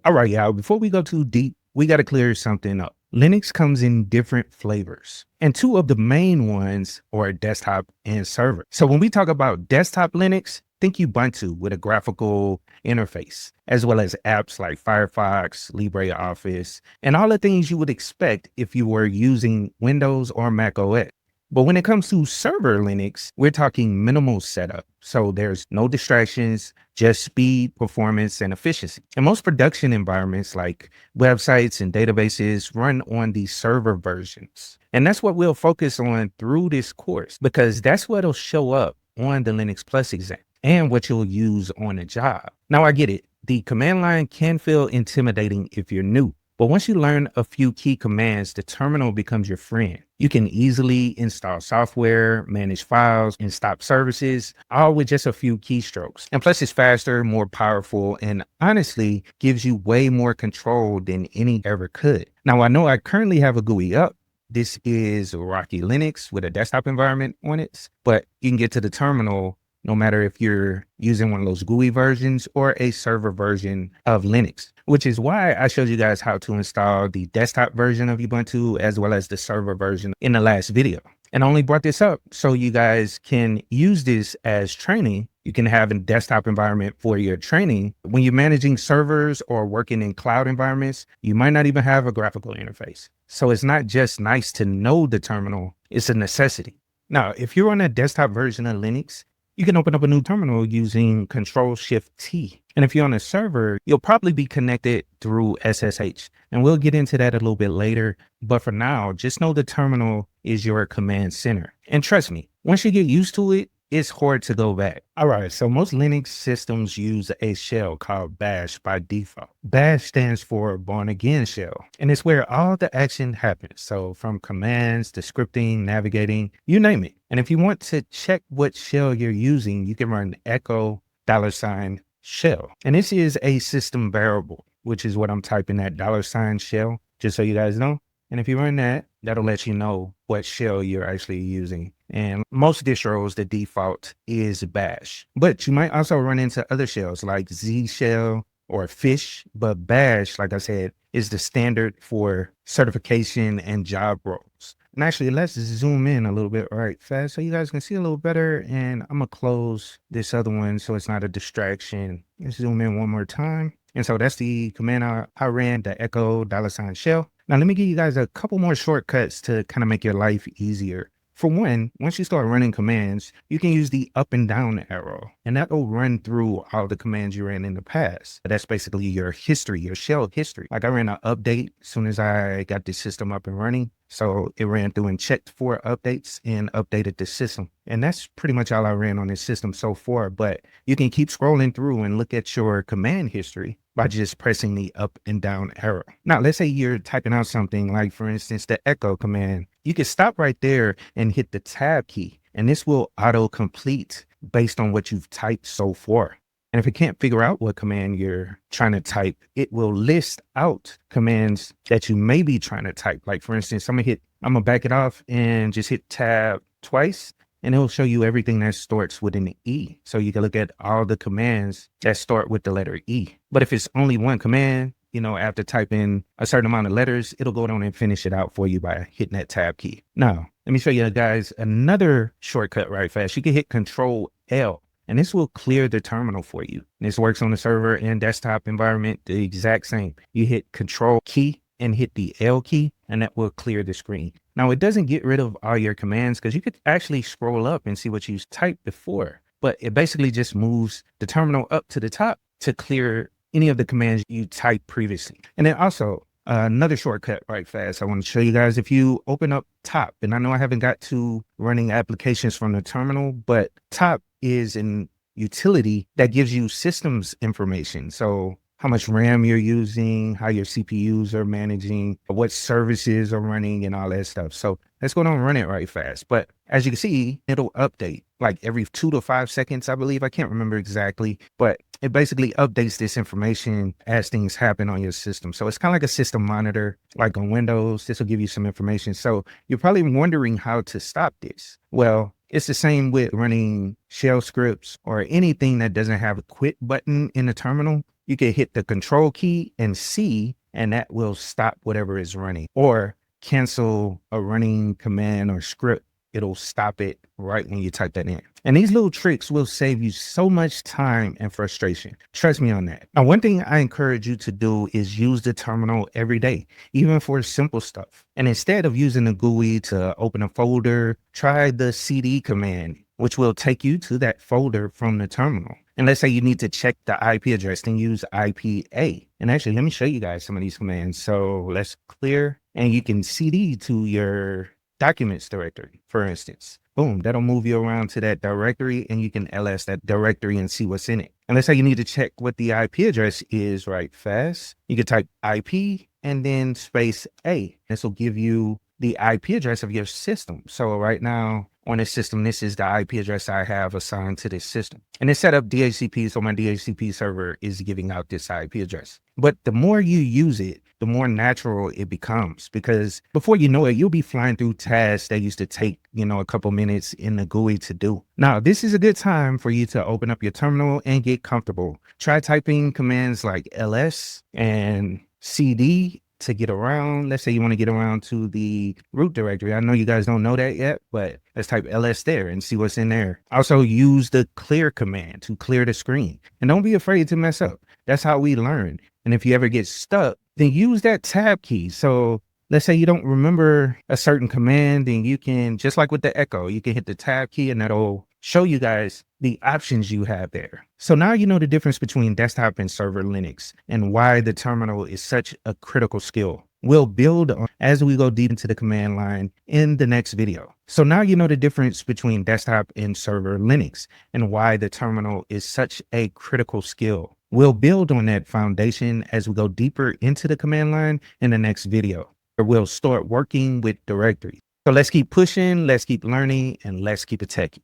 All right, y'all, before we go too deep, we got to clear something up. Linux comes in different flavors, and two of the main ones are desktop and server. So when we talk about desktop Linux, think Ubuntu with a graphical interface, as well as apps like Firefox, LibreOffice, and all the things you would expect if you were using Windows or Mac OS. But when it comes to server Linux, we're talking minimal setup. So there's no distractions, just speed, performance, and efficiency. And most production environments like websites and databases run on these server versions. And that's what we'll focus on through this course, because that's what'll show up on the Linux Plus exam and what you'll use on a job. Now, I get it. The command line can feel intimidating if you're new. But once you learn a few key commands, the terminal becomes your friend. You can easily install software, manage files, and stop services, all with just a few keystrokes. And plus, it's faster, more powerful, and honestly gives you way more control than any ever could. Now, I know I currently have a GUI up. This is Rocky Linux with a desktop environment on it, but you can get to the terminal no matter if you're using one of those GUI versions or a server version of Linux, which is why I showed you guys how to install the desktop version of Ubuntu as well as the server version in the last video. And I only brought this up so you guys can use this as training. You can have a desktop environment for your training. When you're managing servers or working in cloud environments, you might not even have a graphical interface. So it's not just nice to know the terminal, it's a necessity. Now, if you're on a desktop version of Linux, you can open up a new terminal using Control-Shift-T. And if you're on a server, you'll probably be connected through SSH. And we'll get into that a little bit later. But for now, just know the terminal is your command center. And trust me, once you get used to it, it's hard to go back. All right, so most Linux systems use a shell called bash by default. Bash stands for Born Again Shell, and it's where all the action happens. So from commands to scripting, navigating, you name it. And if you want to check what shell you're using, you can run echo $shell. And this is a system variable, which is what I'm typing at $shell, just so you guys know. And if you run that, that'll let you know what shell you're actually using. And most distros, the default is bash. But you might also run into other shells like Z shell or fish. But bash, like I said, is the standard for certification and job roles. And actually, let's zoom in a little bit right fast so you guys can see a little better. And I'm going to close this other one so it's not a distraction. Let's zoom in one more time. And so that's the command I ran, the echo $shell. Now, let me give you guys a couple more shortcuts to kind of make your life easier. For one, once you start running commands, you can use the up and down arrow, and that will run through all the commands you ran in the past. That's basically your history, your shell history. Like I ran an update as soon as I got the system up and running. So it ran through and checked for updates and updated the system. And that's pretty much all I ran on this system so far. But you can keep scrolling through and look at your command history by just pressing the up and down arrow. Now, let's say you're typing out something like, for instance, the echo command. You can stop right there and hit the tab key, and this will auto-complete based on what you've typed so far. And if it can't figure out what command you're trying to type, it will list out commands that you may be trying to type. Like, for instance, I'm gonna back it off and just hit tab twice, and it'll show you everything that starts with an E. So you can look at all the commands that start with the letter E. But if it's only one command, after typing a certain amount of letters, it'll go down and finish it out for you by hitting that tab key. Now, let me show you guys another shortcut right fast. You can hit Control L, and this will clear the terminal for you. This works on the server and desktop environment the exact same. You hit Control key and hit the L key, and that will clear the screen. Now, it doesn't get rid of all your commands because you could actually scroll up and see what you typed before, but it basically just moves the terminal up to the top to clear any of the commands you typed previously. And then also another shortcut right fast I want to show you guys. If you open up top, and I know I haven't got to running applications from the terminal, but top is an utility that gives you systems information. So how much RAM you're using, how your CPUs are managing, what services are running, and all that stuff. So let's go down and run it right fast. But as you can see, it'll update like every 2 to 5 seconds, I believe. I can't remember exactly, but it basically updates this information as things happen on your system. So it's kind of like a system monitor, like on Windows. This will give you some information. So you're probably wondering how to stop this. Well, it's the same with running shell scripts or anything that doesn't have a quit button in the terminal. you can hit the control key and C, and that will stop whatever is running, or cancel a running command or script. It'll stop it right when you type that in. And these little tricks will save you so much time and frustration. Trust me on that. Now, one thing I encourage you to do is use the terminal every day, even for simple stuff. And instead of using the GUI to open a folder, try the CD command, which will take you to that folder from the terminal. And let's say you need to check the IP address, then use IPA. And actually, let me show you guys some of these commands. So let's clear, and you can CD to your documents directory, for instance. Boom, that'll move you around to that directory, and you can ls that directory and see what's in it. And let's say you need to check what the IP address is right fast. You can type IP and then space A. This will give you the IP address of your system. So right now on this system, this is the IP address I have assigned to this system. And it's set up DHCP, so my DHCP server is giving out this IP address. But the more you use it, the more natural it becomes, because before you know it, you'll be flying through tasks that used to take, a couple minutes in the GUI to do. Now, this is a good time for you to open up your terminal and get comfortable. Try typing commands like ls and cd to get around. Let's say you want to get around to the root directory. I know you guys don't know that yet, but let's type ls there and see what's in there. Also use the clear command to clear the screen, and don't be afraid to mess up. That's how we learn. And if you ever get stuck, then use that tab key. So let's say you don't remember a certain command, then you can, just like with the echo, you can hit the tab key and that'll show you guys the options you have there. So now you know the difference between desktop and server Linux and why the terminal is such a critical skill. We'll build on as we go deep into the command line in the next video. So now you know the difference between desktop and server Linux and why the terminal is such a critical skill. We'll build on that foundation as we go deeper into the command line in the next video, where we'll start working with directories. So let's keep pushing, let's keep learning, and let's keep it techy.